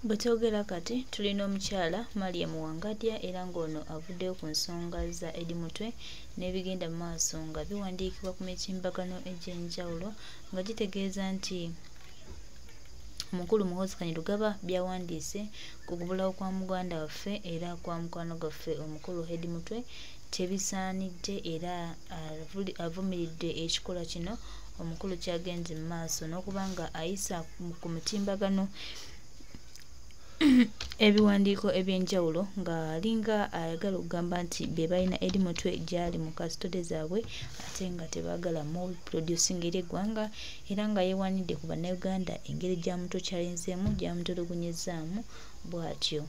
Bwetwogera kati tulina omukyala Maria Muwangadya era ng'ono avuddeyo ku nsonga za Eddie Mutwe n'ebigenda mu maaso nga biwandiikibwa ku mitimbagano egy'enjawulo nga gitegeeza nti Omukulu Muhoozi Kainerugaba byawandiise ku kubulawo kwa muganda waffe era kwa mukwano gwaffe omukulu Eddie Mutwe tebisaanidde era avumiridde ekikola kino omukulu kyagenze mu maaso n'okuba nga ayisa ku mutimbagano ebiwandiiko ebyenjawulo nga alinga ayagala okugamba nti be balina Eddie Mutwe gyali mu kasitode zaabwe ate nga tebaagala mu producing eri eggwanga era nga yeewanidde ku bannayuganda engeri gyamutokyalinzeemu gyamutulugunyezaamu bw'atyo.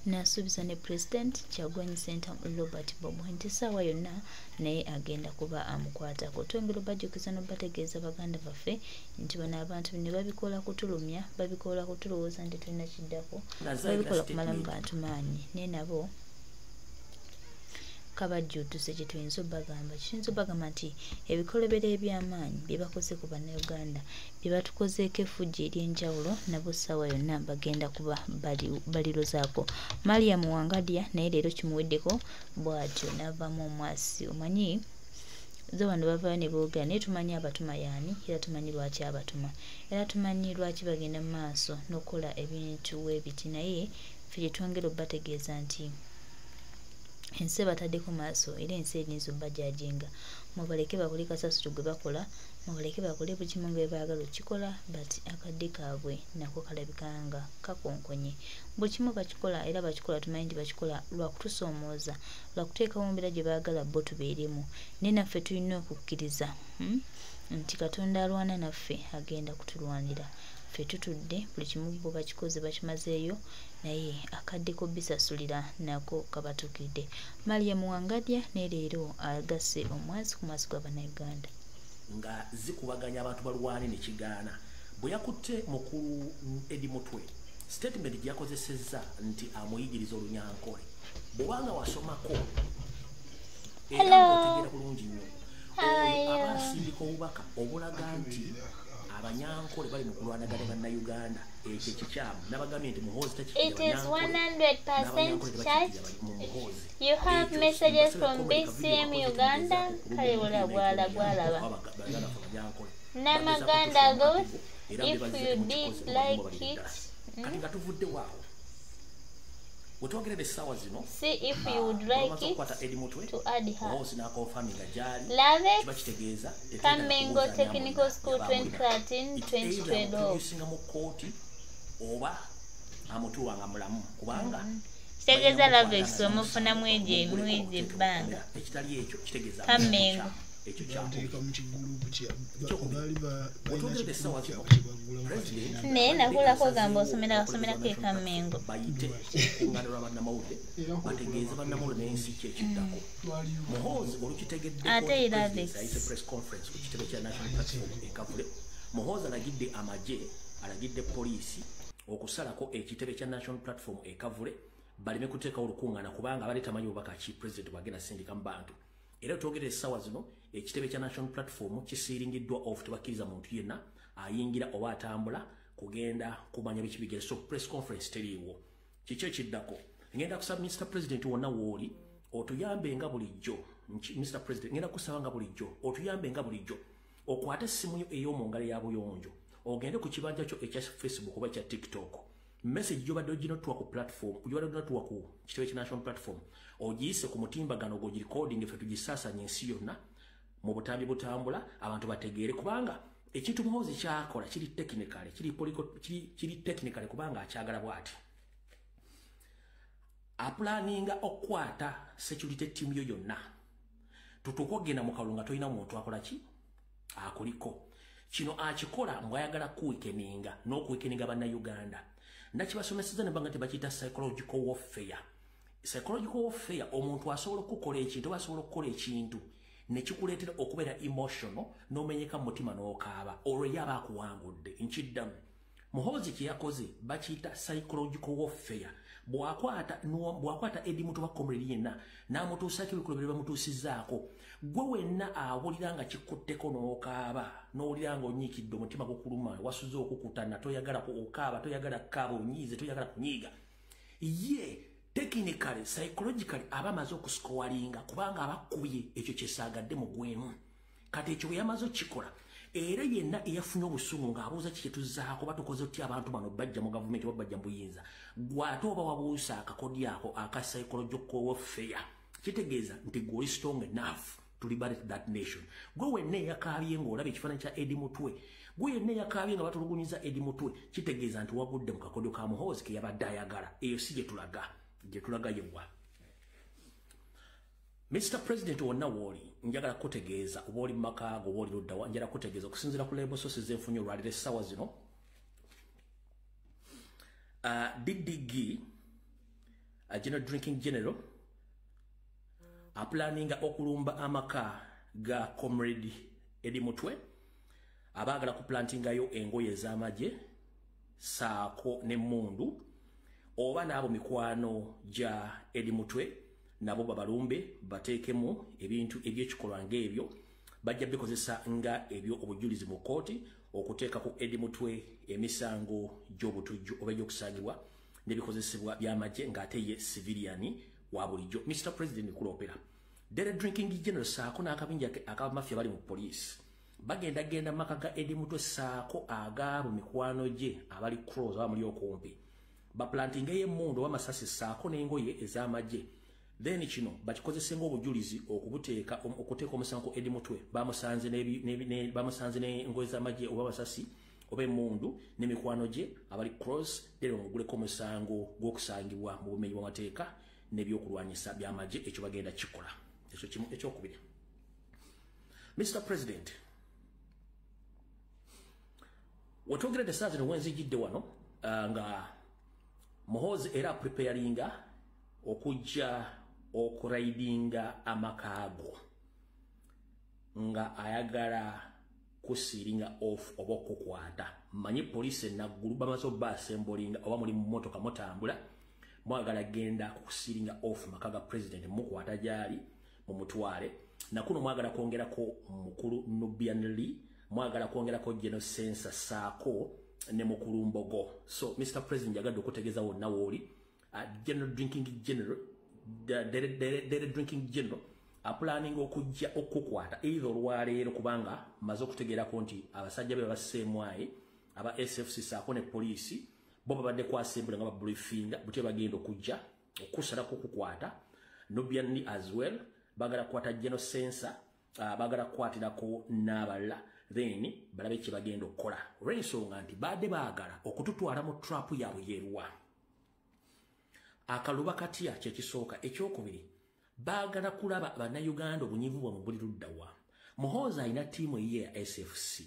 N'asuubiza ne President Kyagulanyi Ssentamu Robert Bobo nti essaawa yonna naye agenda kuba amukwatako. Twongera obajjukiza n'obategeeza baganda baffe nti bano abantu ne babikola kutulumya, babikola kutulowooza nti tulina kiddako, babikola kumalamu bantu maanyi naye nabo kabajjuutuse kye tuyinza obbagamba. Kiyinza obbagamba nti ebikolobero eby'amaanyi bye bakoze ku bannayuganda bye batukozeeko effujjo ery'enjawulo nabo ssaawa yonna bagenda kuba balirozaako. Maria Muwangadya naye leero kimuweddeko bw'atyo n'avaamu omwasi. Omanyi zo bano bavaayo ne boogera naye tumanyi abatuma y'ani era tumanyi lwaki abatuma era tumanyi lwaki bagenda mu maaso n'okukola ebintu weebiti naye ffe gye twongera obbategeeza nti ensi bataddeko maaso era ensi erinza obbajajinga. Mubaleke bakole kasasiro gwe bakola, mubaleke bakole bugimu nga baagala okikola but akadde kaabwe nako kalabika nga kakonkonye. Buli kimu bakikola era bakikola tumanyi nti bakikola lwa kutusoomooza, lwa kuteekawo mbeera gye baagala bo tubeeremu. Naye naffe tulina okukkiriza nti Katonda alwana naffe agenda kutulwanira. Ffe tutudde buli kimu bo bakikoze bakimazeeyo naye akaddeko bisasulira nako kabatukidde. Maria Muwangadya ne leero agasse omwasi ku maaso g'Abannayuganda nga zikubaganya abantu balwane ne kigaana. Bwe yakutte mukulu Eddie Mutwe statement gyakozesezza nti amuyigiriza olunyankole. Bw'obanga wasomako era ng'otegeera bulungi nnyo abasindika obubaka obulaga nti abanyankole bali mu kulwanagana bannayuganda ekyo kikyamu n'abagambye nti Muhoozi It is 100% charged. You have messages from BCM Uganda. Kale gwalaba. Namaganda those, if you did like it, kati nga tuvudde waawo wetwogerera essaawa zino see if you would like it to add her. Love it. Kamengo Technical School 2013-2012. oba amutuwanga mulamu kubanga kitegeeza Lavex omufunamu mwezi ebbanga Kamengo naye nakulako gamba osomerako e Kamengo ate e Lavex Muhoozi alagidde amagye alagidde poliisi okusalako ekitebe kya National Platform ekavule baleme kuteekawo olukuŋŋaana kubanga abali tamanyi obubaka ki President bwagenda sindika mu bantu. Era twogera essaawa zino ekitebe kya National Platform kisiringiddwa off tebakkiriza muntu yenna ayingira oba atambula kugenda kumanya biki bigenda. So press conference teriiwo. Kiki ekiddako ngenda kusaba Mr. President wonna wooli otuyambe nga bulijjo. Mr. President ngenda kusaba nga bulijjo otuyambe nga bulijjo okwata essimu yo ey'omu ngalo ya buyonjo ogende ku kibanja kyo ekya Facebook oba ekya TikTok. Message gyobadde oginottuwa ku platform gyobadde oginottuwa ku kitebe kya National Platform ogiyise ku mutimbagano gwo recording ffe tugisaasanya ensi yonna mu butambi butambula abantu bategeere kubanga ekintu Muhoozi kyakola kiri technical kubanga akyagala bw'ati apulaninga okukwata security team yo yonna tutuuka okgenda mu kalulu nga tolina muntu akola ki akuliko. Kino akikola mbwayagala kuwikeninga n'okuwikeninga bannayuganda. Nakibasomeseza ne banga tebakiyita psychological warfare. Psychological warfare omuntu asobola okukola ekintu oba asobola okukola ekintu ne kikuleetera okubeera emotional n'omenyeka mu mutima n'okaaba olwo yaba akuwangudde nkiddamu. Muhoozi kyeyakoze bakiyita psychological warfare. Bwakwata Eddie Mutuba comrade yenna n'amutuusako ebikolobero bamutuusizaako, gwe wenna awulira nga kikutteko n'okaaba, n'owulira nga onyiikidde omutima gukuluma, wasuze okukutana, toyagala okaaba, toyagala kukaaba onyiize, toyagala kunyiiga. Ye technically, psychologically aba amaze okusikowalinga kubanga abakubye ekyo kyesaagadde mu gwemu. Kati ekyo bwe yamaze okikola, era yenna eyafunye obusungu ng'abuuza kiki tuzaako batukoze otya abantu bano bajja mu gavumenti oba bajja mu buyinza, gw'ate oba wabuusa akakodi ako aka psychological warfare, kitegeeza nti gw'oli strong enough to liberate that nation. Gwe wenna eyakaabye ng'olaba ekifaananyi kya Eddie Mutwe, gwe yenna eyakaabye nga batulugunyiza Eddie Mutwe, kitegeeza nti wagudde mu kakodyo ka Muhoozi ke yabadde ayagala. Eyo si gye tulaga yewa. Mr. President wonna woli njagala kutegeeza oba oli mumaka go oli luddawa, njagala kutegeeza okusinziira ku label sources zenfunye olwaliro essaawa zino, DDG General Drinking General aplaninga okulumba amaka ga comrade Eddie Mutwe, abaagala kuplantingayo engoye ez'amagye saako n'emmundu, oba n'abo mikwano gya Eddie Mutwe nabo babalumbe bateekemu ebintu ebyekikolwa ng'ebyo, bajja bikozesa nga ebyo obujulizi mu kooti okuteeka ku Eddie Mutwe emisango gy'obutujju oba egy'okusangibwa n'ebikozesebwa by'amagye ng'ate ye civilian wa bulijjo. Mr. President Kuloopera, Dere Drinking General saako n'akabinja ak'abamafia bali mu poliisi bagendagenda maka ga Eddie Mutwe saako agaabo mikwano gye abali cross aba muli okumpi, baplantingeyo emmundu oba masasi saako n'engoye ez'amagye. Then kino bakikozese ng'obujulizi okuteeka omusango Eddie Mutwe bamusanze n'engoye z'amagye oba basasi oba emmundu n'emikwano gye abali cross, then omuguleko omusango gw'okusangibwa mu bumenyi bw'amateeka n'ebyokulwanyisa by'amagye. Ekyo bagenda kikola. Ekyo kimu. Ekyokubiri, Mr. President, wetwogeredde essaawa zino wenzijjidde wano nga Muhoozi era preparinga okujja okuraidinga amakaago nga ayagala kusiringa off oba okukwata. Manyi poliisi enaggulu bamaze obba assemblinga oba muli mu mmotoka mutambula mwagala genda kusiringa off maka ga president mukwata gyali mu mutwale, nakuno mwagala kwongerako mukulu Nubian Lee, mwagala kwongerako General Sensa saako ne mukulu Mbogo. So Mr. President yagadde okutegeeza wonna wooli General Drinking General Dere Drinking General planning okujja okukwata either olwaleero kubanga maze okutegeerako nti abasajja be babaseemwaye aba SFC saako ne poliisi bo babadde kwasembula nga babriefinga butye bagenda okujja okusalako okukwata Nubian Lee as well, bagala kukwata General Sensa, bagala kukwatirako n'abalala, then balabe kye bagenda okukola. Olw'ensonga nti badde baagala okututwala mu trap yaabwe yeeruwa. Akaluba katya kye kisooka. Ekyokubiri, baagala kulaba bannayuganda obunyivu bwa mu buli luddawa. Muhoozi alina ttiimu ye ya SFC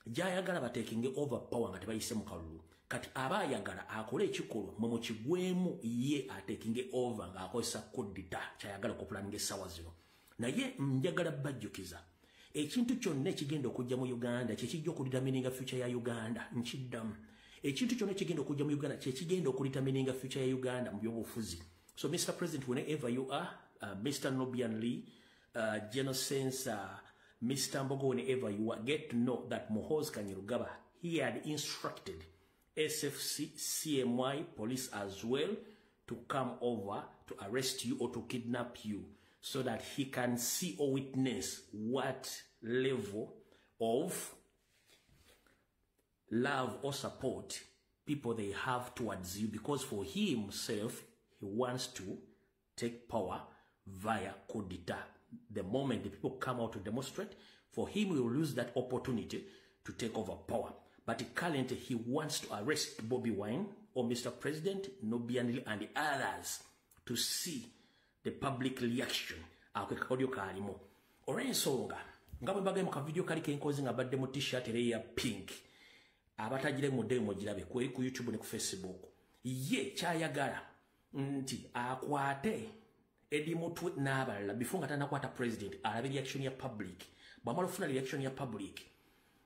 gy'ayagala bateekinge overpower nga tebayise mu kalulu. Kati aba ayagala akole ekikolwa mu kigwemu ye ateekinge over ng'akozesa kodita ky'ayagala okupulaninga essaawa zino. Naye njagala bajjukiza ekintu kyonna ekigenda okujja mu Uganda kyekijja okudetermininga future ya Uganda. Nkiddamu ekintu kyonna ekigenda okujja mu Uganda kyekigenda okudetermininga future ya Uganda mu by'obufuzi. So Mr. President, whenever you are, Mr. Nubian Lee, General Sensa, Mr. Mbogo, whenever you are, get to know that Muhoozi Kainerugaba, he had instructed SFC, CMY, police as well to come over to arrest you or to kidnap you so that he can see or witness what level of love or support people they have towards you, because for himself, he wants to take power via coup d'etat. The moment the people come out to demonstrate, for him, he will lose that opportunity to take over power. But currently, he wants to arrest Bobby Wine or Mr. President, Nubian Lee, and the others to see the public reaction. Akakodyo kalimo. Olw'ensonga, nga bwe mbagaye mu kavidiyo kali kenkozi nga badde mu t-shirt ya pink. Abatajire mu demo girabe ku YouTube ne ku Facebook. Ye kyayagala nti akwate Eddie Mutwe n'abalala before nga tanakwata president alabe reaction ya public. Bwamala ofuna reaction ya public,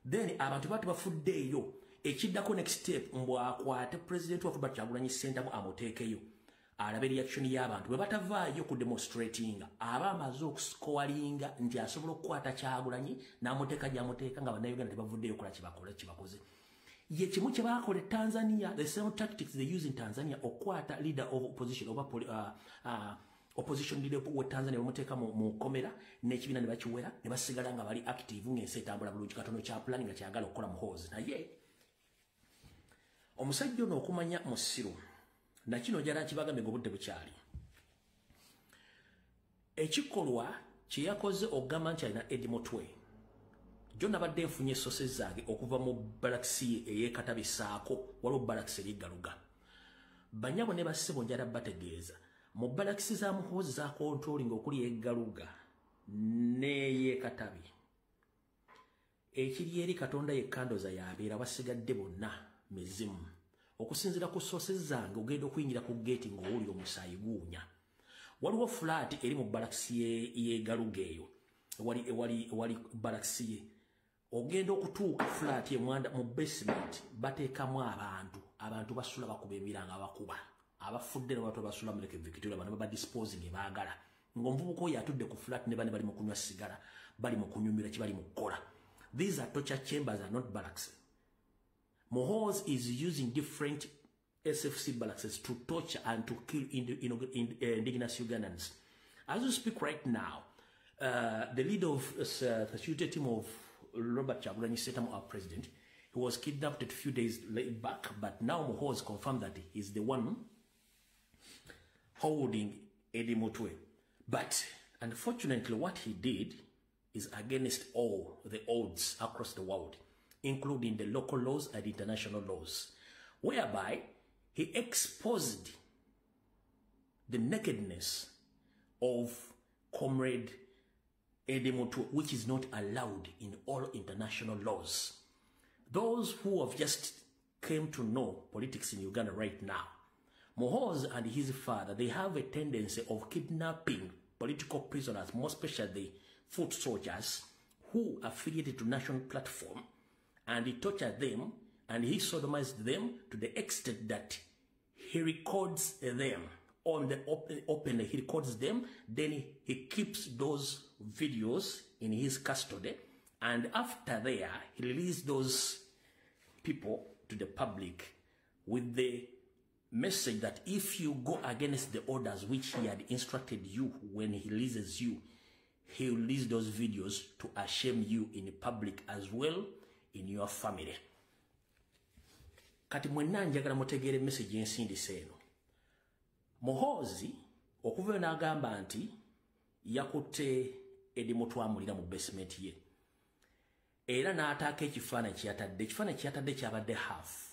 then abantu batu bafuddeeyo ekiddako next step mbwakwate president wa Robert Kyagulanyi Ssentamu amuteekeyo alabe reaction y'abantu bwe batavaayo ku demonstrating aba amaze okuscoringa nti asobola okukwata Kyagulanyi n'amuteeka gy'amuteeka nga bannayuganda tebavuddeyo kola kibakoze ye kimu kye baakole Tanzania, the same tactics they use in Tanzania okwata leader of opposition oba opposition leader wa Tanzania bamuteeka mu komera n'ekibiina ne bakiwera ne basigala nga bali active ng'ensi etambula bulungi katono kya plan nga kyagala okukola Muhoozi naye omusajja ono okumanya musiru na kino jala kibagambe obudde bukyali ekikolwa kye yakoze ogamba nti alina Eddie Mutwe jonna badde nfunye sources zange okuva mu balaksi eyekatabisaako waliwo balaksi eriggaluga banyabo ne bassebo njala bategeeza mu balaksi za Muhoozi za controlling okuli eggaluga n'eyekatabi ekiri eri Katonda yekkandoza yabeera basigadde bonna mizimu okusinzira ku sources zange ogenda okuyingira ku gate ng'owulira omusaayi guunya waliwo flat eri mu balaksi y'eggaluga eyo wali balaksi ye ogenda okutuuka flat ye mwanda mu basement bateekamu abantu basula bakuba emiranga bakuba abafudde ne bato basula mu Lake Victoria bano baba disposing baagala ng'omuvubuka oyo atudde ku flat ne bali mu kunywa sigara bali mu kunyumira kibali mu kukola. These are torture chambers, are not barracks. Muhoozi is using different SFC barracks to torture and to kill indigenous Ugandans. As we speak right now, the leader of the security team of Robert Kyagulanyi Ssentamu, our president, he was kidnapped a few days back, but now Muhoozi confirmed that he's the one holding Eddie Mutwe. But unfortunately, what he did is against all the odds across the world, including the local laws and international laws, whereby he exposed the nakedness of Comrade Eddie Mutwe, which is not allowed in all international laws. Those who have just came to know politics in Uganda right now, Muhoozi and his father, they have a tendency of kidnapping political prisoners, more especially foot soldiers who affiliated to National Platform, and he tortured them and he sodomized them to the extent that he records them on the open, he records them, then he keeps those videos in his custody, and after there, he released those people to the public with the message that if you go against the orders which he had instructed you when he releases you, he will release those videos to ashame you in public as well in your family. Kati mwenna njagala mutegeere message ensindise eno. Muhoozi okuva n'agamba nti yakutte Eddie Mutwe amulira mu basement ye. Era n'ataaka ekifaananyi kyatadde kyabadde half.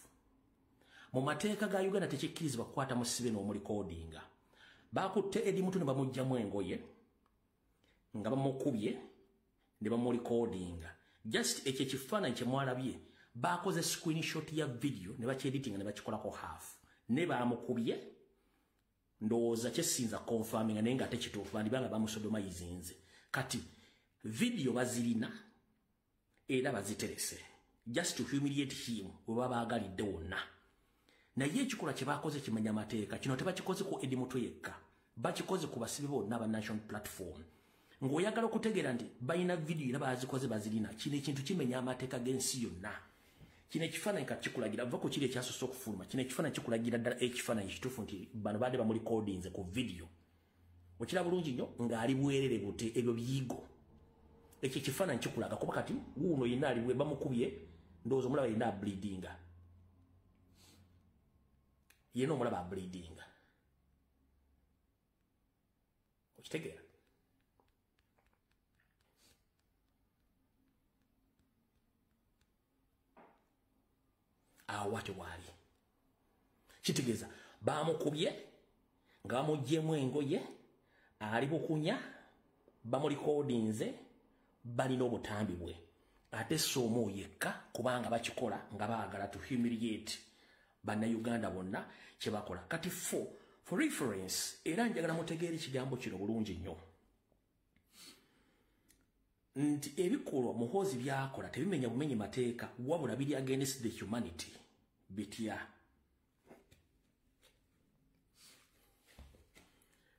Mu mateeka ga Uganda tekikkirizibwa kukwata musibe n'omulikodinga. Bakutte Eddie Mutwe ne bamugyamu engoye nga bamukubye ne bamulikodinga. Just ekyo ekifaananyi kye mwalabye bakoze screenshot ya video ne bakyeditinga ne bakikolako half. Ne bamukubye ndowooza kyesinza confirming naye nga ate kituufu bandibanga bamusodomayizinze. Kati video bazirina era baziterese just to humiliate him bwe baba baagalidde wonna. Naye ekikola kye bakoze kimenya mateeka kino tebakikoze ku Eddie Mutwe yekka, bakikoze ku basibe bonna aba National Platform. Ng'oyagala okutegeera nti balina video era bazikoze bazirina, kino ekintu kimenya amateeka g'ensi yonna. Kino ekifaananyi kati kikulagira va ku kiri ekyasoose okufuluma, kino ekifaananyi kikulagira ddala ekifaananyi kituufu nti bano baadde bamulikodinze ku video. Okira bulungi nnyo ng'ali bwerere bute ebyo biyigo. Ekyo ekifaananyi kikulaga kuba kati wuuno yenna ali bwe bamukubye ndowooza omulaba yenna ableedinga. Yenna omulaba ableedinga. Okitegeera? Awate wali kitegeeza bamukubye nga bamugyemu engoye ali bukunya bamulikodinze balina obutambi bwe ate soomo yekka kubanga bakikola nga baagala to humiliate bannayuganda bonna kye bakola. Kati for reference era njagala mutegeere ekigambo kino bulungi nnyo. nti ebikolwa Muhoozi byakola tebimenya bumenyi mateeka wabula biri against the humanity bitya.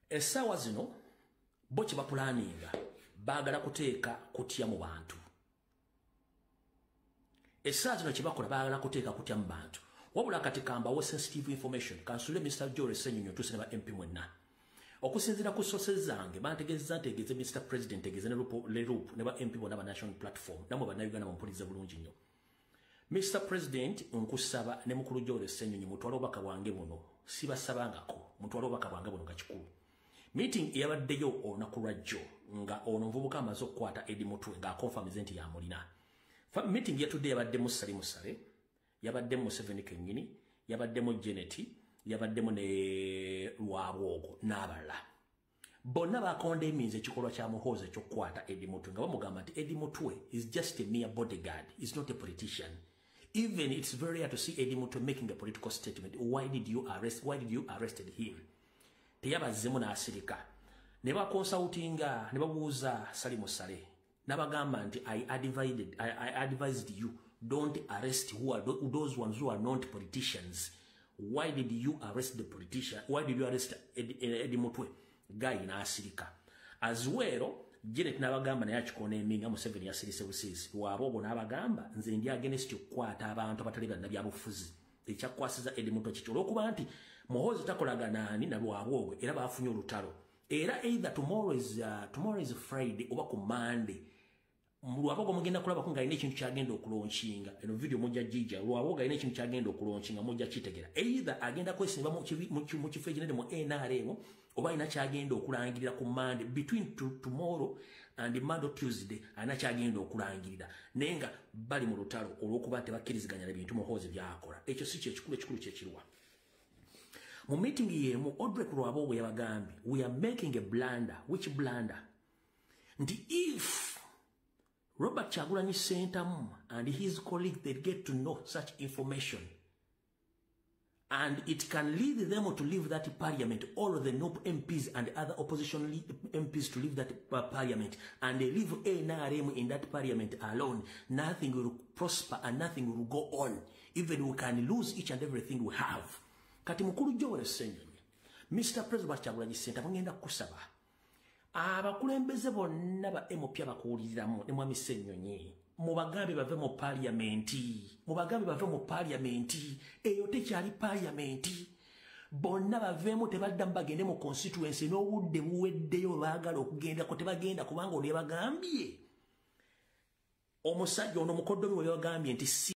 Essaawa zino bo kye bapulaninga baagala kuteeka kutya mu bantu. Essaawa zino kye bakola baagala kuteeka kutya mu bantu. Wabula kati kambawo sensitive information kansule Mr. Joel Ssenyonyi tuse ne ba MP mwenna. Okusinzira ku sources zange bantegeza Mr. President tegeze ne loop ne ba MP bona ba national platform namwe bannayuganda bampuliza bulungi nnyo. Mr. President nkusaba ne mukulu Joel Ssenyonyi mutwala obubaka bwange buno sibasabangako mutwala obubaka bwange buno nga kikulu. Meeting yabaddeyo olunaku lwajjo nga ono muvubuka amaze okukwata Eddie Mutwe nga akonfamize nti yamulina. Meeting yatudde yabaddemu Sali Musale, yabaddemu Museveni kennyini, yabaddemu Jeneti, yabaddemu ne Lwabwogo n'abalala. Bonna bakondemiza ekikolwa kya Muhoozi ekyokukwata Eddie Mutwe nga bamugamba nti Eddie Mutwe is just a mere bodyguard, is not a politician. Even it's very rare to see Eddie Mutwe making a political statement. Why did you arrest him? Teyabazzemu n'asirika. Ne bakonsultinga ne babuuza Sali Musale. Nabagamba nti I advised you don't arrest those ones who are not politicians. Why did you arrest the politician? Why did you arrest Eddie Mutwe? Guy na asirika. As well, Janet nabagamba naye akikona eminga Museveni yasirise busiisi. Lwabwogo nabagamba nze ndi against okukwata abantu abatali bannabyabufuzi. Ekyakwasiza Eddie Mutwe kiki olw'okuba nti Muhoozi takolaga naani na Lwabwogo era baafunye olutalo. Era either tomorrow is Friday oba ku Monday. Lwabwogo mugenda kulaba ko ng'alina ekintu kyagenda okulonshinga. Eno video mujja jija. Lwabwogo alina ekintu kyagenda okulonshinga mujja kitegera. Either agenda kwesimba mu kifo ekinene mu NRM oba alina kyagenda okulangirira ku Monday between tomorrow and Monday Tuesday alina kyagenda okulangirira. Naye nga bali mu lutalo olw'okuba tebakkiriziganya n'ebintu Muhoozi by'akola. Ekyo si kyekikulu kyekirwa. Mu meeting yemu Odrek Lwabwogo yabagambye we are making a blunder. Which blunder? Nti if Robert Kyagulanyi Ssentamu and his colleague they get to know such information and it can lead them to leave that parliament, all of the NOP MPs and other opposition MPs to leave that parliament and they leave NRM in that parliament alone, nothing will prosper and nothing will go on. Even we can lose each and everything we have. Kati mukulu Joel Ssenyonyi, Mr. President Kyagulanyi Ssentamu ngenda kusaba abakulembeze bonna ba MP abakuwuliriramu ne Mwami Ssenyonyi mubagambe bave mu parliamenti eyo tekyali parliamenti bonna baveemu tebaddamu bagende mu constituency n'obudde buweddeyo baagala okugendako tebagenda kubanga ono yabagambye omusajja ono mukoddomi we yabagambye nti